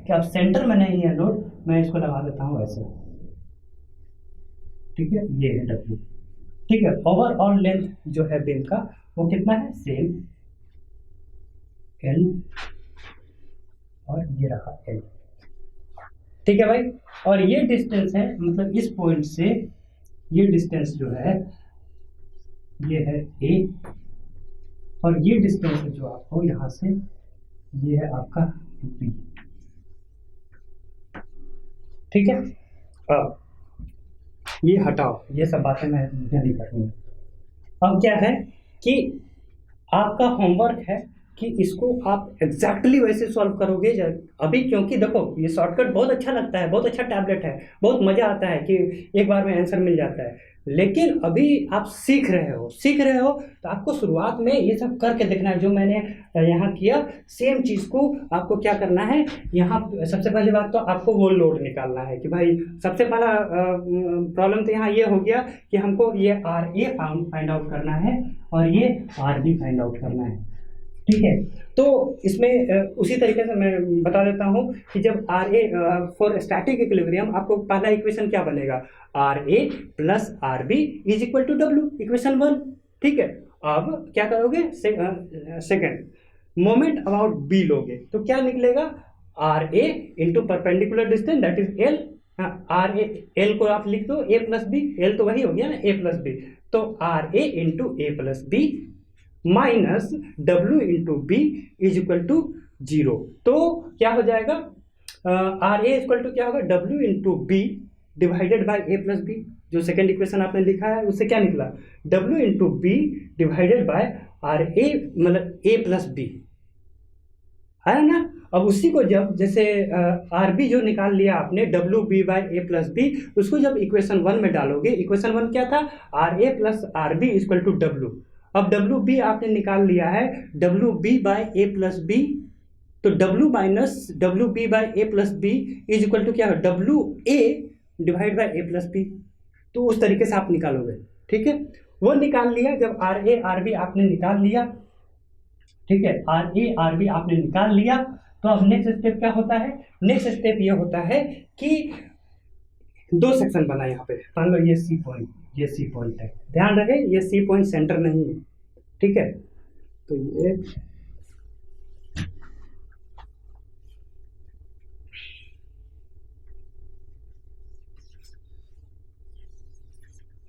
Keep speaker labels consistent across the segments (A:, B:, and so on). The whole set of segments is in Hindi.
A: कि अब सेंटर में नहीं है लोड, मैं इसको लगा देता हूँ ऐसे, ठीक है, ये है W, ठीक है। ओवरऑल लेंथ जो है बीम का वो कितना है, सेम L, और ये रहा L, ठीक है भाई। और ये डिस्टेंस है, मतलब इस पॉइंट से ये डिस्टेंस जो है ये है A, और ये डिस्टेंस है जो आपको यहाँ से ये है आपका B, ठीक है। अब ये हटाओ, ये सब बातें मैं मुझे नहीं करनी है। अब क्या है कि आपका होमवर्क है कि इसको आप एग्जैक्टली वैसे सॉल्व करोगे अभी, क्योंकि देखो ये शॉर्टकट बहुत अच्छा लगता है, बहुत अच्छा टैबलेट है, बहुत मज़ा आता है कि एक बार में आंसर मिल जाता है, लेकिन अभी आप सीख रहे हो तो आपको शुरुआत में ये सब करके देखना है जो मैंने यहाँ किया। सेम चीज़ को आपको क्या करना है, यहाँ सबसे पहली बात तो आपको वो लोड निकालना है कि भाई सबसे पहला प्रॉब्लम तो यहाँ ये हो गया कि हमको ये RA फाइंड आउट करना है और ये RB फाइंड आउट करना है, ठीक है। तो इसमें उसी तरीके से मैं बता देता हूँ कि जब RA फॉर स्टैटिक इक्विलिब्रियम, आपको पहला इक्वेशन क्या बनेगा, RA plus RB is equal to W, equation 1, ठीक है। अब क्या करोगे, सेकंड मोमेंट अबाउट B लोगे तो क्या निकलेगा, RA into perpendicular distance that is L, RA L को आप लिख दो A प्लस B, L तो वही हो गया ना A प्लस B, तो RA into A plus B minus W into B is equal to 0। तो क्या हो जाएगा, RA इक्वल टू क्या होगा, W into B divided by A plus B, जो सेकेंड इक्वेशन आपने लिखा है उससे क्या निकला, W into B divided by RA मतलब A प्लस बी, है ना। अब उसी को जब जैसे RB जो निकाल लिया आपने WB by A plus B, उसको जब इक्वेशन 1 में डालोगे, इक्वेशन 1 क्या था, RA plus RB equal to W। अब WB आपने निकाल लिया है WB by A plus B, तो W minus WB by A plus B is equal to क्या है, WA divide by A plus B. तो उस तरीके से आप निकालोगे, ठीक है। वो निकाल लिया, जब RA RB आपने निकाल लिया, ठीक है, RA RB आपने निकाल लिया, तो अब नेक्स्ट स्टेप क्या होता है, नेक्स्ट स्टेप ये होता है कि दो सेक्शन बना यहाँ पे, मान लो ये C पॉइंट, ये C पॉइंट है, ध्यान रहे ये C पॉइंट सेंटर नहीं है, ठीक है। तो ये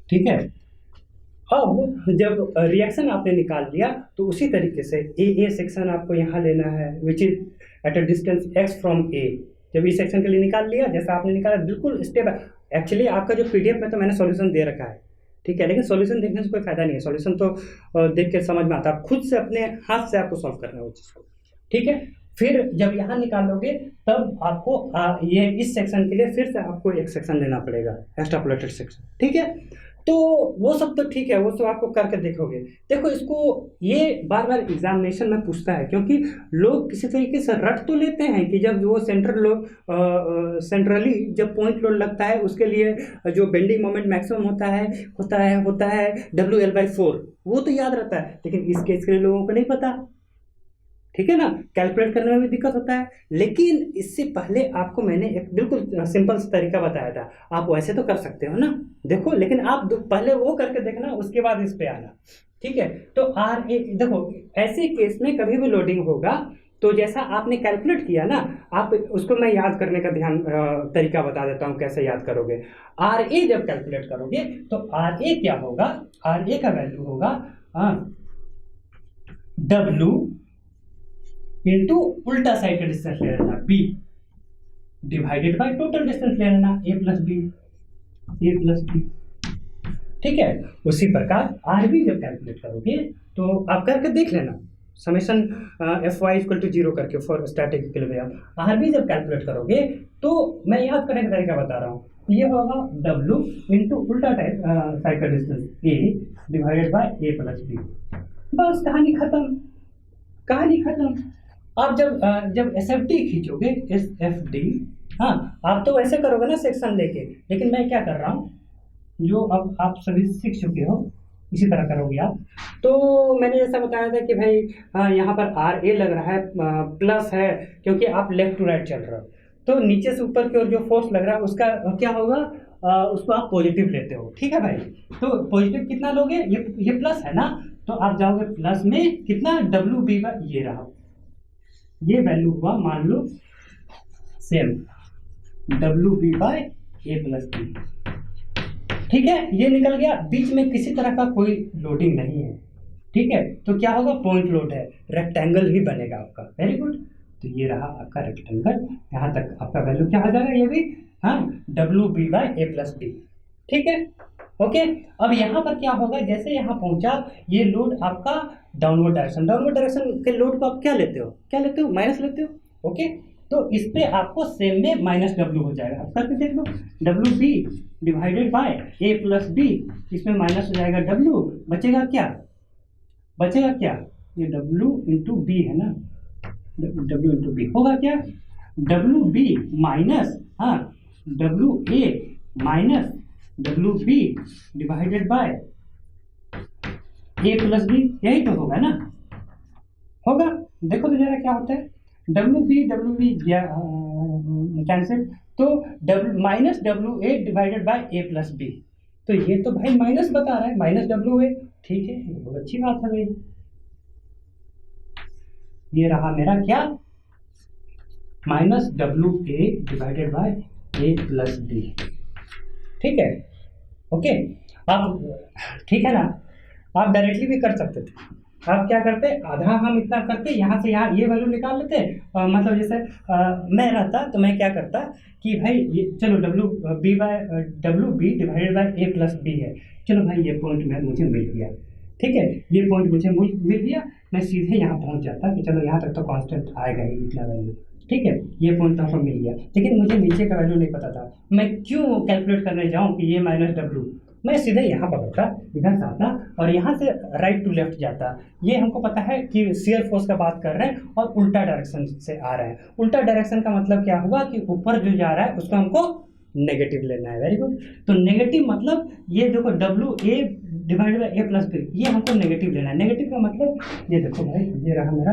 A: ठीक है। अब जब रिएक्शन आपने निकाल लिया तो उसी तरीके से ए सेक्शन आपको यहाँ लेना है which is at a distance x from A। जब इस सेक्शन के लिए निकाल लिया, जैसा आपने निकाला बिल्कुल स्टेप, एक्चुअली आपका जो PDF में तो मैंने सॉल्यूशन दे रखा है, ठीक है, लेकिन सॉल्यूशन देखने से कोई फायदा नहीं है, सॉल्यूशन तो देख के समझ में आता है, खुद से अपने हाथ से आपको सॉल्व करना है वो चीज़ को, ठीक है। फिर जब यहाँ निकालोगे तब आपको ये इस सेक्शन के लिए फिर से आपको एक सेक्शन लेना पड़ेगा, एक्स्ट्रापोलेटेड सेक्शन, ठीक है। तो वो सब तो ठीक है, वो सब आपको करके देखोगे। देखो इसको ये बार बार एग्जामिनेशन में पूछता है, क्योंकि लोग किसी तरीके से रट तो लेते हैं कि जब वो सेंट्रली जब पॉइंट लोड लगता है उसके लिए जो बेंडिंग मोमेंट मैक्सिमम होता है WL/4, वो तो याद रहता है, लेकिन इस केस के लिए लोगों को नहीं पता, ठीक है ना, कैलकुलेट करने में भी दिक्कत होता है। लेकिन इससे पहले आपको मैंने एक बिल्कुल सिंपल तरीका बताया था, आप वैसे तो कर सकते हो ना, देखो, लेकिन आप पहले वो करके देखना, उसके बाद इस पे आना, ठीक है। तो RA देखो, ऐसे केस में कभी भी लोडिंग होगा तो जैसा आपने कैलकुलेट किया ना, आप उसको मैं याद करने का तरीका बता देता हूँ कैसे याद करोगे। RA जब कैलकुलेट करोगे तो RA क्या होगा, RA का वैल्यू होगा W इंटू उल्टा साइड का डिस्टेंस ले लेना B divided by total distance ले लेना A प्लस B, ठीक है। उसी प्रकार RB जब कैलकुलेट करोगे तो आप करके देख लेना, समेशन Fy इक्वल टू 0 करके फॉर स्टैटिक इक्विलिब्रियम। RB जब कैलकुलेट करोगे तो मैं याद करने का तरीका बता रहा हूँ, ये होगा W इंटू उल्टा साइड का distance A divided by A plus B, बस कहानी खत्म। आप जब SFD खींचोगे, SFD, हाँ आप तो वैसे करोगे ना सेक्शन लेके, लेकिन मैं क्या कर रहा हूँ, जो अब आप सभी सीख चुके हो इसी तरह करोगे आप। तो मैंने जैसा बताया था कि भाई यहाँ पर RA लग रहा है प्लस है, क्योंकि आप लेफ्ट टू राइट चल रहे हो, तो नीचे से ऊपर की ओर जो फोर्स लग रहा है उसका क्या होगा, उसको आप पॉजिटिव लेते हो, ठीक है भाई। तो पॉजिटिव कितना लोगे, ये प्लस है ना, तो आप जाओगे प्लस में कितना, डब्ल्यू बी बाई, ये रहा, ये वैल्यू हुआ मान लो same, W B by A plus B, ठीक है। ये निकल गया, बीच में किसी तरह का कोई लोडिंग नहीं है, ठीक है। तो क्या होगा, पॉइंट लोड है, रेक्टेंगल ही बनेगा आपका, वेरी गुड। तो ये रहा आपका रेक्टेंगल, यहाँ तक आपका वैल्यू क्या आ जाएगा, ये भी, हाँ, W B by A plus B, ठीक है, ओके। अब यहाँ पर क्या होगा, जैसे यहाँ पहुंचा, ये लोड आपका डाउनवर्ड डायरेक्शन के लोड को आप क्या लेते हो, माइनस लेते हो, ओके। तो इस पे आपको सेम में माइनस डब्ल्यू हो जाएगा, अब करके देख लो, W B divided by A plus B, इसमें माइनस हो जाएगा डब्ल्यू, बचेगा क्या, ये डब्ल्यू इंटू बी है ना, डब्ल्यू इंटू बी होगा क्या, डब्ल्यू बी माइनस, हाँ, W A minus W B divided by A plus B, यही तो होगा ना, होगा। देखो तो जरा क्या होता है, डब्ल्यू बी कैंसिल, तो minus W A divided by A plus B, तो ये तो भाई माइनस बता रहा है, माइनस डब्ल्यू ए, ठीक है, ये बहुत अच्छी बात है भाई। ये रहा मेरा क्या, minus W A divided by A plus B, ठीक है, ओके। आप ठीक है ना, आप डायरेक्टली भी कर सकते थे, आप क्या करते, आधा हम इतना करते, यहाँ से यहाँ ये वैल्यू निकाल लेते, मतलब जैसे मैं रहता तो मैं क्या करता कि भाई ये चलो W B divided by A plus B है, चलो भाई ये पॉइंट में मुझे मिल गया, ठीक है, ये पॉइंट मुझे मिल गया, मैं सीधे यहाँ पहुँच जाता कि चलो यहाँ तक तो कांस्टेंट आएगा ही इतना वैल्यू, ठीक है, ये पॉइंट तो हमको मिल गया, लेकिन मुझे नीचे का वैल्यू नहीं पता था, मैं क्यों कैलकुलेट करने जाऊँ कि ये माइनस डब्ल्यू, मैं सीधे यहाँ पकड़ता, इधर से आता और यहाँ से राइट टू लेफ्ट जाता, ये हमको पता है कि शियर फोर्स का बात कर रहे हैं और उल्टा डायरेक्शन से आ रहे हैं, उल्टा डायरेक्शन का मतलब क्या हुआ कि ऊपर जो जा रहा है उसको हमको नेगेटिव लेना है, वेरी गुड। तो नेगेटिव मतलब ये देखो W A divided by A plus B, ये हमको नेगेटिव लेना है, नेगेटिव का मतलब ये देखो भाई, ये रहा मेरा,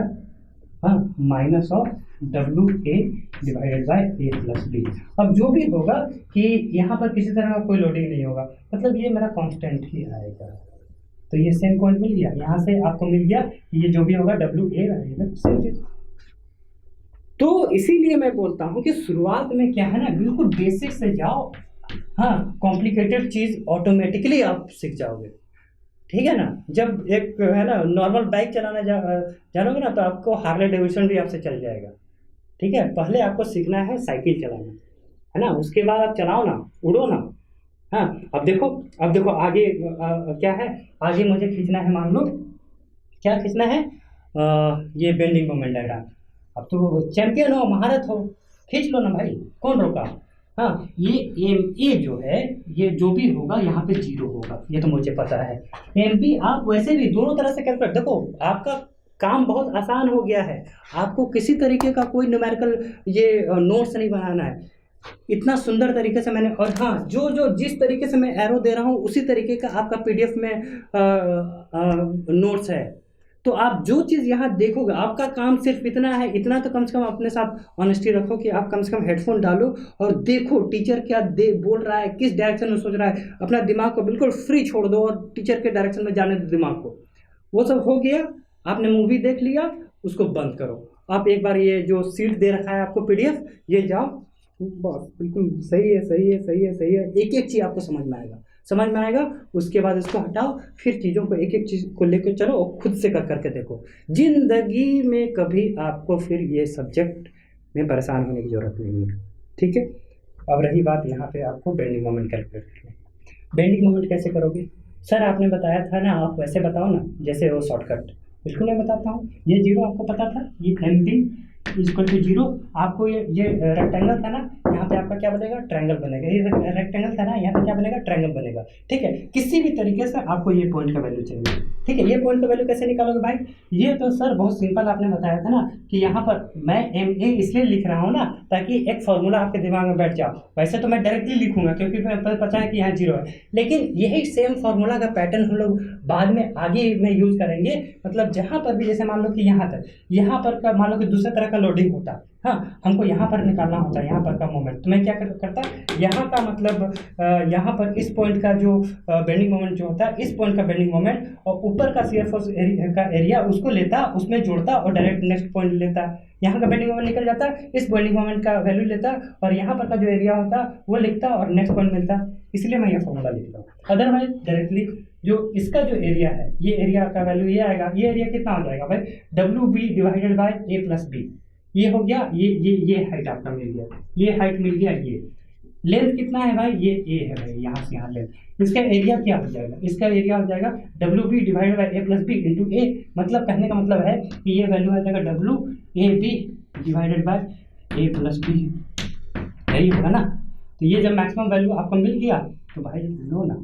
A: हाँ, minus of W A divided by A plus B. अब जो भी होगा कि यहाँ पर किसी तरह का कोई लोडिंग नहीं होगा, मतलब ये मेरा कांस्टेंट ही आएगा, तो ये सेम पॉइंट मिल गया, यहाँ से आपको मिल गया, ये जो भी होगा डब्ल्यू ए रहेगा सेम चीज। तो इसीलिए मैं बोलता हूँ कि शुरुआत में क्या है ना, बिल्कुल बेसिक से जाओ, हाँ, कॉम्प्लिकेटेड चीज़ ऑटोमेटिकली आप सीख जाओगे, ठीक है ना। जब एक है ना नॉर्मल बाइक चलाना जानोगे ना, तो आपको हार्ले डेविडसन भी आपसे चल जाएगा, ठीक है। पहले आपको सीखना है साइकिल चलाना, है ना, उसके बाद आप चलाओ ना, उड़ो ना, हाँ। अब देखो आगे क्या है, आगे मुझे खींचना है, मान लो क्या खींचना है, ये बेंडिंग मोमेंट डायग्राम, अब तो चैंपियन हो, महारत हो, खींच लो ना भाई, कौन रोका, हाँ। ये एम ए जो है, ये जो भी होगा यहाँ पे 0 होगा, ये तो मुझे पता है। एम बी आप वैसे भी दोनों तरह से कैलकुलेट, देखो आपका काम बहुत आसान हो गया है, आपको किसी तरीके का कोई न्यूमेरिकल ये नोट्स नहीं बनाना है, इतना सुंदर तरीके से मैंने, और हाँ, जो जिस तरीके से मैं एरो दे रहा हूँ उसी तरीके का आपका पीडीएफ में नोट्स है, तो आप जो चीज़ यहाँ देखोगे, आपका काम सिर्फ इतना है, इतना तो कम से कम अपने साथ ऑनेस्टी रखो कि आप कम से कम हेडफोन डालो और देखो टीचर क्या बोल रहा है, किस डायरेक्शन में सोच रहा है, अपना दिमाग को बिल्कुल फ्री छोड़ दो और टीचर के डायरेक्शन में जाने दो दिमाग को। वो सब हो गया, आपने मूवी देख लिया, उसको बंद करो, आप एक बार ये जो सीट दे रखा है आपको पीडीएफ, ये जाओ, बस बिल्कुल सही है, एक एक चीज़ आपको समझ में आएगा, उसके बाद इसको हटाओ, फिर चीज़ों को एक एक चीज़ को लेकर चलो और खुद से करके देखो, जिंदगी में कभी आपको फिर ये सब्जेक्ट में परेशान होने की ज़रूरत नहीं है, ठीक है। अब रही बात यहाँ पे आपको बेंडिंग मोमेंट कैलकुलेट करना, बेंडिंग मोमेंट कैसे करोगे, सर आपने बताया था ना, आप वैसे बताओ ना, जैसे वो शॉर्टकट, बिल्कुल मैं बताता हूँ। ये 0 आपको पता था, ये एम बी इक्वल टू 0, आपको ये रेक्टेंगल था ना, यहाँ पे आपका क्या बनेगा, ट्रायंगल बनेगा, ये रेक्टेंगल था ना, यहाँ पे क्या बनेगा, ट्रायंगल बनेगा, ठीक है। किसी भी तरीके से आपको ये पॉइंट का वैल्यू चाहिए, ठीक है। ये पॉइंट का वैल्यू कैसे निकालोगे भाई, ये तो सर बहुत सिंपल आपने बताया था ना कि यहाँ पर मैं एम ए इसलिए लिख रहा हूँ ना ताकि एक फॉर्मूला आपके दिमाग में बैठ जाओ, वैसे तो मैं डायरेक्टली लिखूंगा क्योंकि पता है कि यहाँ 0 है, लेकिन यही सेम फॉर्मूला का पैटर्न हम लोग बाद में आगे में यूज करेंगे, मतलब जहाँ पर भी, जैसे मान लो कि यहाँ पर का मान लो कि दूसरे तरह का लोडिंग होता हाँ, हमको यहाँ पर निकालना होता है, यहाँ पर का मोमेंट। तो मैं क्या करता, यहाँ का मतलब यहाँ पर इस पॉइंट का जो बेंडिंग मोमेंट जो होता है, इस पॉइंट का बेंडिंग मोमेंट, और ऊपर का शियर फोर्स का एरिया उसको लेता, उसमें जोड़ता और डायरेक्ट नेक्स्ट पॉइंट लेता। यहाँ का बेंडिंग मोमेंट निकल जाता, इस बेंडिंग मोमेंट का वैल्यू लेता और यहाँ पर का जो एरिया होता वो लिखता और नेक्स्ट पॉइंट मिलता। इसलिए मैं ये फॉर्मूला लिख रहा हूँ। अदरवाइज डायरेक्टली जो इसका जो एरिया है, ये एरिया का वैल्यू ये आएगा, ये एरिया कितना हो जाएगा भाई, WB divided by A plus B। ये हो गया, ये हाइट आपका मिल गया, ये हाइट मिल गया। ये लेंथ कितना है भाई, ये A है भाई, यहाँ से यहाँ लेंथ। इसका एरिया क्या हो जाएगा, इसका एरिया हो जाएगा WB divided by A plus B into A। मतलब कहने का मतलब है कि ये वैल्यू आ जाएगा WAB divided by A plus B, यही होगा ना। तो ये जब मैक्सिमम वैल्यू आपको मिल गया तो भाई लो ना,